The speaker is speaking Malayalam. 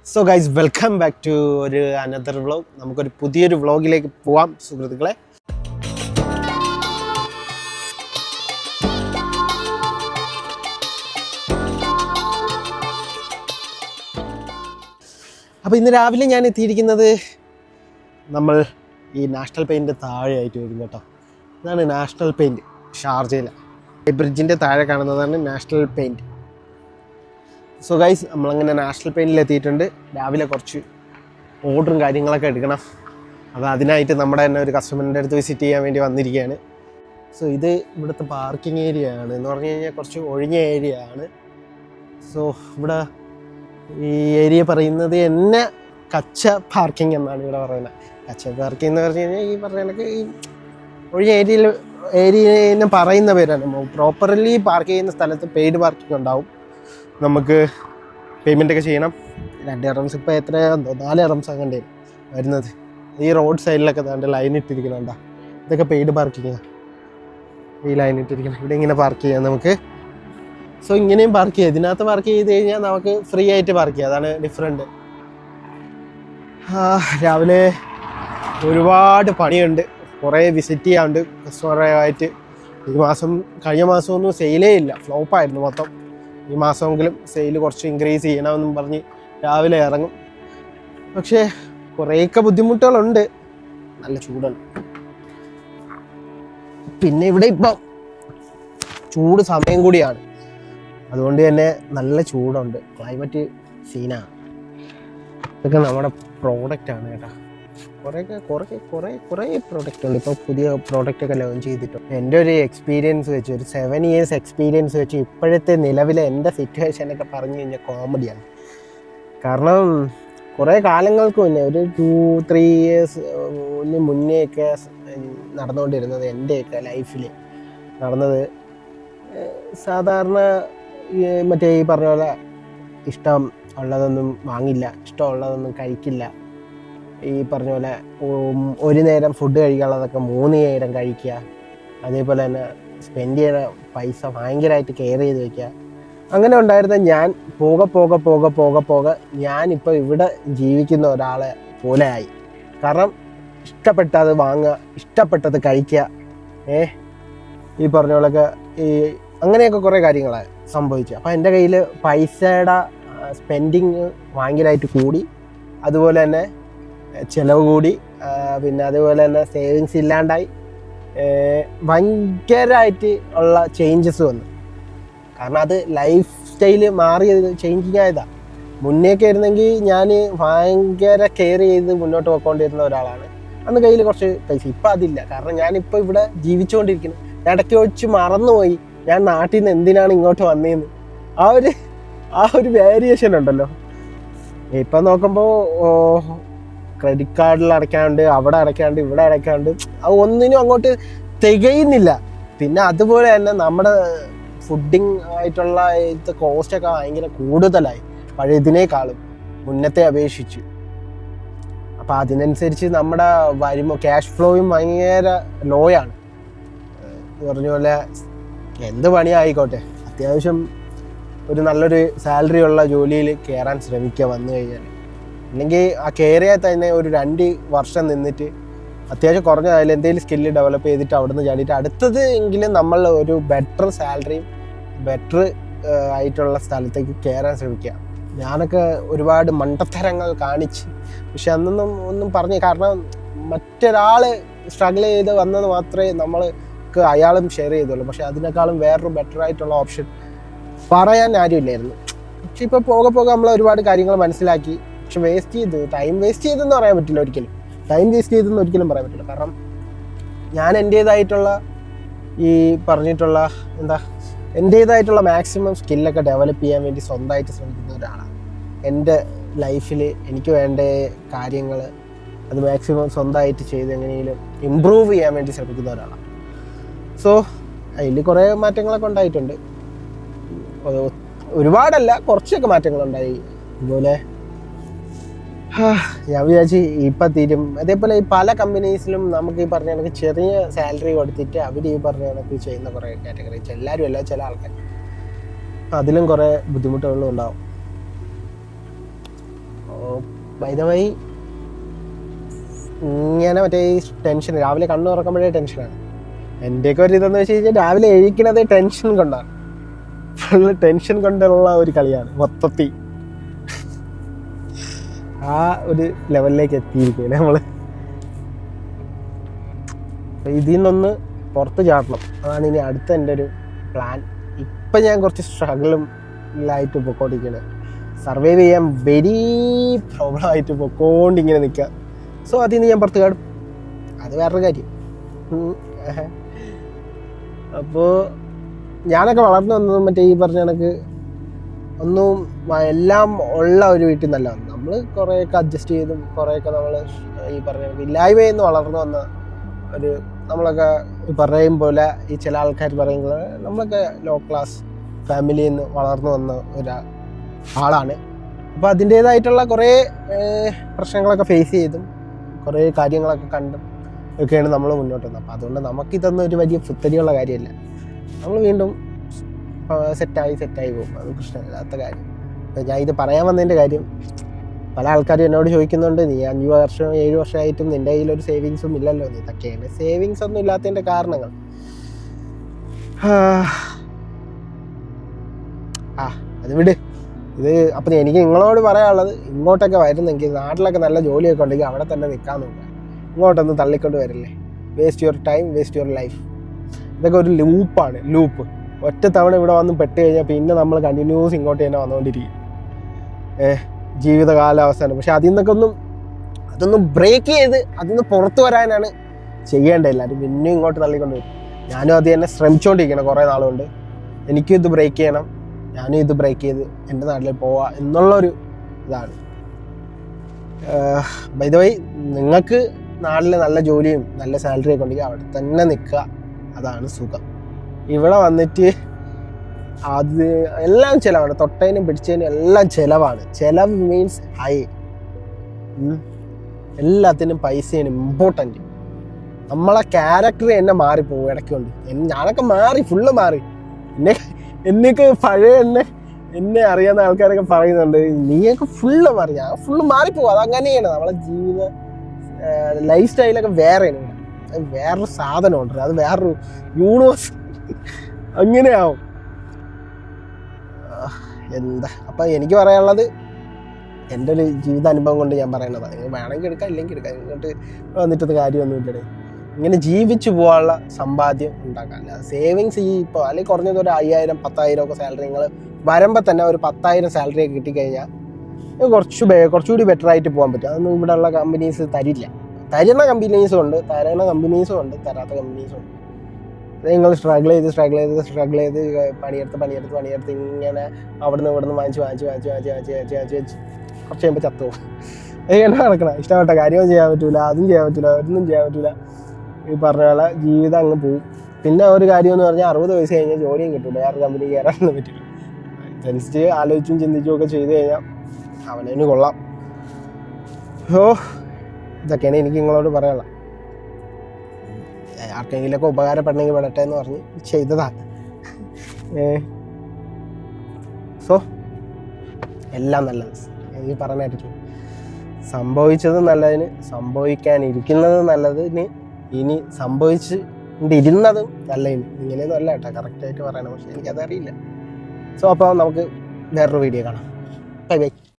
So guys welcome back to ഒരു അനദർ വ്ളോഗ്. നമുക്കൊരു പുതിയൊരു വ്ളോഗിലേക്ക് പോവാം സുഹൃത്തുക്കളെ. അപ്പോൾ ഇന്ന് രാവിലെ ഞാൻ എത്തിയിരിക്കുന്നത് നമ്മൾ ഈ നാഷണൽ പെയിൻറ്റ് താഴെയായിട്ട് വരും കേട്ടോ. ഇതാണ് നാഷണൽ പെയിൻറ്റ്, ഷാർജയിലെ ബ്രിഡ്ജിൻ്റെ താഴെ കാണുന്നതാണ് നാഷണൽ പെയിൻറ്റ്. സോ ഗൈസ് നമ്മളങ്ങനെ നാഷണൽ പെയിൻറ്റിൽ എത്തിയിട്ടുണ്ട്. രാവിലെ കുറച്ച് ഓർഡറും കാര്യങ്ങളൊക്കെ എടുക്കണം. അപ്പോൾ അതിനായിട്ട് നമ്മുടെ തന്നെ ഒരു കസ്റ്റമറിൻ്റെ അടുത്ത് വിസിറ്റ് ചെയ്യാൻ വേണ്ടി വന്നിരിക്കുകയാണ്. സോ ഇത് ഇവിടുത്തെ പാർക്കിംഗ് ഏരിയ ആണ് എന്ന് പറഞ്ഞു കഴിഞ്ഞാൽ കുറച്ച് ഒഴിഞ്ഞ ഏരിയ ആണ്. സോ ഇവിടെ ഈ ഏരിയ പറയുന്നത് എന്നെ കച്ച പാർക്കിംഗ് എന്നാണ് ഇവിടെ പറയുന്നത്. കച്ച പാർക്കിംഗ് എന്ന് പറഞ്ഞു കഴിഞ്ഞാൽ ഈ പറയുന്ന ഈ ഒഴിഞ്ഞ ഏരിയനെ പറയുന്ന പേരാണ്. പ്രോപ്പർലി പാർക്ക് ചെയ്യുന്ന സ്ഥലത്ത് പെയ്ഡ് പാർക്കിംഗ് ഉണ്ടാവും. നമുക്ക് പേയ്മെൻ്റൊക്കെ ചെയ്യണം. 2 dirhams ഇപ്പോൾ എത്രയാണെന്നോ 4 dirhams അങ്ങനെ വരുന്നത്. ഈ റോഡ് സൈഡിലൊക്കെ താണ്ട് ലൈൻ ഇട്ടിരിക്കണണ്ട, ഇതൊക്കെ പെയ്ഡ് പാർക്കിങ്ങാണ്. ഈ ലൈൻ ഇട്ടിരിക്കണം, ഇവിടെ ഇങ്ങനെ പാർക്ക് ചെയ്യാം നമുക്ക്. സോ ഇങ്ങനെയും പാർക്ക് ചെയ്യാം. ഇതിനകത്ത് പാർക്ക് ചെയ്ത് കഴിഞ്ഞാൽ നമുക്ക് ഫ്രീ ആയിട്ട് പാർക്ക് ചെയ്യാം. അതാണ് ഡിഫറെൻറ്റ്. രാവിലെ ഒരുപാട് പണിയുണ്ട്, കുറേ വിസിറ്റ് ചെയ്യാറുണ്ട് കസ്റ്റമറായിട്ട്. കഴിഞ്ഞ മാസമൊന്നും സെയിലേ ഇല്ല, ഫ്ലോപ്പായിരുന്നു മൊത്തം. ഈ മാസമെങ്കിലും സെയിൽ കുറച്ച് ഇൻക്രീസ് ചെയ്യണമെന്നും പറഞ്ഞ് രാവിലെ ഇറങ്ങും. പക്ഷേ കുറേയൊക്കെ ബുദ്ധിമുട്ടുകളുണ്ട്, നല്ല ചൂടാണ്. പിന്നെ ഇവിടെ ഇപ്പം ചൂട് സമയം കൂടിയാണ്, അതുകൊണ്ട് തന്നെ നല്ല ചൂടുണ്ട്. ക്ലൈമറ്റ് സീനാണ്. ഇതൊക്കെ നമ്മുടെ പ്രോഡക്റ്റാണ് കേട്ടോ. കുറേ പ്രോഡക്റ്റ് ഉണ്ട്. ഇപ്പോൾ പുതിയ പ്രോഡക്റ്റൊക്കെ ലോഞ്ച് ചെയ്തിട്ടുണ്ട്. എൻ്റെ ഒരു എക്സ്പീരിയൻസ് വെച്ച്, ഒരു 7 years എക്സ്പീരിയൻസ് വെച്ച് ഇപ്പോഴത്തെ നിലവിലെ എൻ്റെ സിറ്റുവേഷനൊക്കെ പറഞ്ഞു കഴിഞ്ഞാൽ കോമഡിയാണ്. കാരണം കുറേ കാലങ്ങൾക്ക് മുന്നേ, ഒരു 2-3 years മുന്നേയൊക്കെ നടന്നുകൊണ്ടിരുന്നത്, എൻ്റെയൊക്കെ ലൈഫിൽ നടന്നത് സാധാരണ മറ്റേ ഈ പറഞ്ഞ പോലെ ഇഷ്ടം ഉള്ളതൊന്നും വാങ്ങില്ല, ഇഷ്ടമുള്ളതൊന്നും കഴിക്കില്ല. ഈ പറഞ്ഞ പോലെ ഒരു നേരം ഫുഡ് കഴിക്കാനുള്ളതൊക്കെ 3 നേരം കഴിക്കുക. അതേപോലെ തന്നെ സ്പെൻഡ് ചെയ്യുന്ന പൈസ ഭയങ്കരമായിട്ട് കെയർ ചെയ്ത് വയ്ക്കുക. അങ്ങനെ ഉണ്ടായിരുന്ന ഞാൻ പോകെ ഞാനിപ്പോൾ ഇവിടെ ജീവിക്കുന്ന ഒരാളെ പോലെ ആയി. കാരണം ഇഷ്ടപ്പെട്ടത് വാങ്ങുക, ഇഷ്ടപ്പെട്ടത് കഴിക്കുക. ഈ പറഞ്ഞ പോലൊക്കെ അങ്ങനെയൊക്കെ കുറേ കാര്യങ്ങളാണ് സംഭവിച്ചത്. അപ്പോൾ എൻ്റെ കയ്യിൽ പൈസയുടെ സ്പെൻഡിങ് ഭയങ്കരമായിട്ട് കൂടി, അതുപോലെ തന്നെ ചിലവ് കൂടി, പിന്നെ അതുപോലെ തന്നെ സേവിങ്സ് ഇല്ലാണ്ടായി. ഭയങ്കരമായിട്ട് ഉള്ള ചേഞ്ചസ് വന്നു. കാരണം അത് ലൈഫ് സ്റ്റൈല് മാറിയത്, ചേഞ്ചിങ് ആയതാണ്. മുന്നേയൊക്കെ ആയിരുന്നെങ്കിൽ ഞാൻ ഭയങ്കര കെയർ ചെയ്ത് മുന്നോട്ട് പോയിക്കൊണ്ടിരുന്ന ഒരാളാണ്. അന്ന് കയ്യിൽ കുറച്ച് പൈസ. ഇപ്പം അതില്ല. കാരണം ഞാനിപ്പോൾ ഇവിടെ ജീവിച്ചുകൊണ്ടിരിക്കുന്നു. ഇടയ്ക്ക് വെച്ച് മറന്നുപോയി ഞാൻ നാട്ടിൽ നിന്ന് എന്തിനാണ് ഇങ്ങോട്ട് വന്നതെന്ന്. ആ ഒരു വേരിയേഷൻ ഉണ്ടല്ലോ. ഇപ്പം നോക്കുമ്പോൾ ക്രെഡിറ്റ് കാർഡിൽ അടയ്ക്കാണ്ട്, അവിടെ അടയ്ക്കാണ്ട്, ഇവിടെ അടയ്ക്കാണ്ട്, അത് ഒന്നിനും അങ്ങോട്ട് തികയുന്നില്ല. പിന്നെ അതുപോലെ തന്നെ നമ്മുടെ ഫുഡിങ് ആയിട്ടുള്ള ഇത് കോസ്റ്റൊക്കെ ഭയങ്കര കൂടുതലായി പഴയതിനേക്കാളും, മുന്നത്തെ അപേക്ഷിച്ച്. അപ്പോൾ അതിനനുസരിച്ച് നമ്മുടെ ക്യാഷ് ഫ്ലോയും ഭയങ്കര ലോയാണ്. പറഞ്ഞ പോലെ എന്ത് പണിയായിക്കോട്ടെ, അത്യാവശ്യം ഒരു നല്ലൊരു സാലറി ഉള്ള ജോലിയിൽ കയറാൻ ശ്രമിക്കുക വന്നു കഴിഞ്ഞാൽ. അല്ലെങ്കിൽ ആ കയറിയാൽ തന്നെ ഒരു 2 വർഷം നിന്നിട്ട് അത്യാവശ്യം കുറഞ്ഞ അതിൽ എന്തെങ്കിലും സ്കില്ല് ഡെവലപ്പ് ചെയ്തിട്ട് അവിടെ നിന്ന് ചാടിയിട്ട് അടുത്തത് എങ്കിലും നമ്മൾ ഒരു ബെറ്റർ സാലറിയും ബെറ്റർ ആയിട്ടുള്ള സ്ഥലത്തേക്ക് കയറാൻ ശ്രമിക്കുക. ഞാനൊക്കെ ഒരുപാട് മണ്ടത്തരങ്ങൾ കാണിച്ച്, പക്ഷെ അന്നൊന്നും ഒന്നും പറഞ്ഞു. കാരണം മറ്റൊരാൾ സ്ട്രഗിൾ ചെയ്ത് വന്നത് മാത്രമേ നമ്മൾക്ക് അയാളും ഷെയർ ചെയ്തുള്ളൂ. പക്ഷെ അതിനേക്കാളും വേറൊരു ബെറ്റർ ആയിട്ടുള്ള ഓപ്ഷൻ പറയാൻ ആരുമില്ലായിരുന്നു. പക്ഷെ ഇപ്പോൾ പോകെ നമ്മൾ ഒരുപാട് കാര്യങ്ങൾ മനസ്സിലാക്കി. പക്ഷെ ടൈം വേസ്റ്റ് ചെയ്തെന്ന് പറയാൻ പറ്റില്ല ഒരിക്കലും. ടൈം വേസ്റ്റ് ചെയ്തെന്ന് ഒരിക്കലും പറയാൻ പറ്റില്ല. കാരണം ഞാൻ എൻ്റേതായിട്ടുള്ള ഈ പറഞ്ഞിട്ടുള്ള എൻ്റേതായിട്ടുള്ള മാക്സിമം സ്കില്ലൊക്കെ ഡെവലപ്പ് ചെയ്യാൻ വേണ്ടി സ്വന്തമായിട്ട് ശ്രമിക്കുന്ന ഒരാളാണ്. എൻ്റെ ലൈഫിൽ എനിക്ക് വേണ്ട കാര്യങ്ങൾ അത് മാക്സിമം സ്വന്തമായിട്ട് ചെയ്ത് എങ്ങനെയെങ്കിലും ഇമ്പ്രൂവ് ചെയ്യാൻ വേണ്ടി ശ്രമിക്കുന്ന ഒരാളാണ്. സോ അതിൽ കുറേ മാറ്റങ്ങളൊക്കെ ഉണ്ടായിട്ടുണ്ട്. ഒരുപാടല്ല, കുറച്ചൊക്കെ മാറ്റങ്ങളുണ്ടായി. അതുപോലെ ഞാൻ വിചാരിച്ച് ഇപ്പം തീരും. അതേപോലെ ഈ പല കമ്പനീസിലും നമുക്ക് ഈ പറഞ്ഞ കണക്ക് ചെറിയ സാലറി കൊടുത്തിട്ട് അവർ ഈ പറഞ്ഞ കണക്ക് ചെയ്യുന്ന കുറേ കാറ്റഗറീസ്, എല്ലാവരും അല്ല, ചില ആൾക്കാർ, അതിലും കുറേ ബുദ്ധിമുട്ടുകളും ഉണ്ടാവും. ബൈ ദ വൈ ഇങ്ങനെ മറ്റേ ഈ ടെൻഷൻ രാവിലെ കണ്ണു തുറക്കുമ്പോഴേ ടെൻഷനാണ്. എൻ്റെയൊക്കെ ഒരു ഇതെന്ന് വെച്ച് കഴിഞ്ഞാൽ രാവിലെ എഴുതിക്കണത് ടെൻഷൻ കൊണ്ടാണ്. ഫുള്ള് ടെൻഷൻ കൊണ്ടുള്ള ഒരു കളിയാണ് മൊത്തത്തിൽ. ആ ഒരു ലെവലിലേക്ക് എത്തിയിരിക്കുകയാണ് നമ്മൾ. ഇതിൽ നിന്നൊന്ന് പുറത്ത് ചാടണം, അതാണ് ഇനി അടുത്ത എൻ്റെ ഒരു പ്ലാൻ. ഇപ്പം ഞാൻ കുറച്ച് സ്ട്രഗിളും പൊക്കോണ്ടിരിക്കുകയാണ്. സർവൈവ് ചെയ്യാൻ വെരി പ്രോബ്ലമായിട്ട് പൊക്കോണ്ടിങ്ങനെ നിൽക്കുക. സോ അതിൽ നിന്ന് ഞാൻ പുറത്ത് ചാടും, അത് വേറൊരു കാര്യം. അപ്പോൾ ഞാനൊക്കെ വളർന്നു വന്നത് മറ്റേ ഈ പറഞ്ഞ കണക്ക് ഒന്നും എല്ലാം ഉള്ള ഒരു വീട്ടിൽ നിന്നല്ല. നമ്മൾ കുറേയൊക്കെ അഡ്ജസ്റ്റ് ചെയ്തും കുറേയൊക്കെ നമ്മൾ ഈ പറഞ്ഞ കണക്ക് ഇല്ലായ്മയിൽ നിന്ന് വളർന്നു വന്ന ഒരു, നമ്മളൊക്കെ പറയും പോലെ ഈ ചില ആൾക്കാർ പറയുന്നത് നമ്മളൊക്കെ ലോ ക്ലാസ് ഫാമിലിയിൽ നിന്ന് വളർന്നു വന്ന ആളാണ്. അപ്പോൾ അതിൻ്റേതായിട്ടുള്ള കുറേ പ്രശ്നങ്ങളൊക്കെ ഫേസ് ചെയ്തും കുറേ കാര്യങ്ങളൊക്കെ കണ്ടും ഒക്കെയാണ് നമ്മൾ മുന്നോട്ട് വന്നത്. അപ്പോൾ അതുകൊണ്ട് നമുക്കിതൊന്നും ഒരു വലിയ പുത്തരിയുള്ള കാര്യമല്ല. നമ്മൾ വീണ്ടും സെറ്റായി പോകും, അത് പ്രശ്നമില്ലാത്ത കാര്യം. ഞാൻ ഇത് പറയാൻ വന്നതിൻ്റെ കാര്യം, പല ആൾക്കാരും എന്നോട് ചോദിക്കുന്നുണ്ട്, നീ 5 വർഷം 7 വർഷമായിട്ടും നിൻ്റെ കയ്യിലൊരു സേവിങ്സും ഇല്ലല്ലോ. ഇതൊക്കെയാണ് സേവിങ്സ് ഒന്നും ഇല്ലാത്തതിൻ്റെ കാരണങ്ങൾ. അത് വിട്. ഇത് അപ്പം എനിക്ക് നിങ്ങളോട് പറയാനുള്ളത്, ഇങ്ങോട്ടൊക്കെ വരുന്നെങ്കിൽ നാട്ടിലൊക്കെ നല്ല ജോലിയൊക്കെ ഉണ്ടെങ്കിൽ അവിടെ തന്നെ നിൽക്കാൻ നോക്കുക. ഇങ്ങോട്ടൊന്ന് തള്ളിക്കൊണ്ട് വരില്ലേ. Waste your time, waste your life. ഇതൊക്കെ ഒരു ലൂപ്പാണ്, ലൂപ്പ്. ഒറ്റ തവണ ഇവിടെ വന്ന് പെട്ട് കഴിഞ്ഞാൽ പിന്നെ നമ്മൾ കണ്ടിന്യൂസ് ഇങ്ങോട്ട് തന്നെ വന്നുകൊണ്ടിരിക്കും ജീവിതകാലാവസാനം. പക്ഷെ അതൊന്നും ബ്രേക്ക് ചെയ്ത് അതിന്ന് പുറത്തു വരാനാണ് ചെയ്യേണ്ടത് എല്ലാവരും. പിന്നെയും ഇങ്ങോട്ട് തള്ളിക്കൊണ്ട് വരും. ഞാനും അത് തന്നെ ശ്രമിച്ചുകൊണ്ടിരിക്കണം കുറേ നാളുകൊണ്ട്. എനിക്കും ഇത് ബ്രേക്ക് ചെയ്യണം, ഞാനും ഇത് ബ്രേക്ക് ചെയ്ത് എൻ്റെ നാട്ടിൽ പോവാം എന്നുള്ളൊരു ഇതാണ്. ബൈ ദ വൈ, നിങ്ങൾക്ക് നാട്ടിൽ നല്ല ജോലിയും നല്ല സാലറിയൊക്കെ ഉണ്ടെങ്കിൽ അവിടെ തന്നെ നിൽക്കുക, അതാണ് സുഖം. ഇവിടെ വന്നിട്ട് അത് എല്ലാം ചിലവാണ്, തൊട്ടതിനും പിടിച്ചതിനും എല്ലാം ചിലവാണ്. ചിലവ് മീൻസ് ഹൈ. എല്ലാത്തിനും പൈസയാണ് ഇമ്പോർട്ടൻറ്റ്. നമ്മളെ ക്യാരക്ടർ തന്നെ മാറിപ്പോകും ഇടയ്ക്കൊണ്ട്. ഞാനൊക്കെ ഫുള്ള് മാറി. എന്നൊക്കെ പഴയ എന്നെ അറിയാവുന്ന ആൾക്കാരൊക്കെ പറയുന്നുണ്ട്, നീയൊക്കെ ഫുള്ള് മാറി. ഞാൻ ഫുള്ള് മാറിപ്പോകും. അതങ്ങനെയാണ് നമ്മളെ ജീവിത ലൈഫ് സ്റ്റൈലൊക്കെ വേറെയാണ്. വേറൊരു സാധനമുണ്ട്, അത് വേറൊരു യൂണിവേഴ്സ്. അങ്ങനെയാവും. എന്താ അപ്പം എനിക്ക് പറയാനുള്ളത്, എൻ്റെ ഒരു ജീവിതാനുഭവം കൊണ്ട് ഞാൻ പറയണതാണ്. വേണമെങ്കിൽ എടുക്കാം, ഇല്ലെങ്കിൽ എടുക്കാം. ഇങ്ങോട്ട് വന്നിട്ടത് കാര്യമൊന്നുമില്ലേ. ഇങ്ങനെ ജീവിച്ചു പോകാനുള്ള സമ്പാദ്യം ഉണ്ടാക്കാൻ, സേവിങ്സ് ഇപ്പോൾ അല്ലെങ്കിൽ കുറഞ്ഞത് ഒരു 5000 10,000 ഒക്കെ സാലറി നിങ്ങൾ വരുമ്പോൾ തന്നെ ഒരു 10,000 സാലറി ഒക്കെ കിട്ടിക്കഴിഞ്ഞാൽ കുറച്ചുകൂടി ബെറ്റർ ആയിട്ട് പോകാൻ പറ്റും. അതൊന്നും ഇവിടെയുള്ള കമ്പനീസ് തരില്ല. തരുന്ന കമ്പനീസും ഉണ്ട്, തരാത്ത കമ്പനീസും ഉണ്ട്. നിങ്ങൾ സ്ട്രഗിൾ ചെയ്ത് പണിയെടുത്ത് ഇങ്ങനെ അവിടുന്ന് വാങ്ങിച്ച് കുറച്ച് കഴിയുമ്പോൾ ചത്തുപോകും. എങ്ങനെ നടക്കണം? ഇഷ്ടപ്പെട്ട കാര്യവും ചെയ്യാൻ പറ്റില്ല, അതും ചെയ്യാൻ പറ്റില്ല, ഒന്നും ചെയ്യാൻ പറ്റില്ല. ഈ പറഞ്ഞ പോലെ ജീവിതം അങ്ങ് പോവും. പിന്നെ ഒരു കാര്യം എന്ന് പറഞ്ഞാൽ 60 വയസ്സ് കഴിഞ്ഞാൽ ജോലിയും കിട്ടില്ല, വേറെ കമ്പനി കയറാനൊന്നും പറ്റില്ല. അനുസരിച്ച് ആലോചിച്ചും ചിന്തിച്ചും ഒക്കെ ചെയ്ത് കഴിഞ്ഞാൽ അവനതിന് കൊള്ളാം. ഇതൊക്കെയാണ് എനിക്ക് നിങ്ങളോട് പറയാനുള്ളത്. ആർക്കെങ്കിലുമൊക്കെ ഉപകാരപ്പെടണമെങ്കിൽ പെടട്ടെ എന്ന് പറഞ്ഞ് ചെയ്തതാണ്. സോ എല്ലാം നല്ലത്. എനിക്ക് പറഞ്ഞായിരിക്കും സംഭവിച്ചത് നല്ലതിന്, സംഭവിക്കാനിരിക്കുന്നത് നല്ലതിന്, ഇനി സംഭവിച്ചിരുന്നതും നല്ലതിന്. ഇങ്ങനെയൊന്നും അല്ല കേട്ടോ കറക്റ്റായിട്ട് പറയണം, പക്ഷെ എനിക്കതറിയില്ല. സോ അപ്പോൾ നമുക്ക് വേറൊരു വീഡിയോ കാണാം. Bye bye.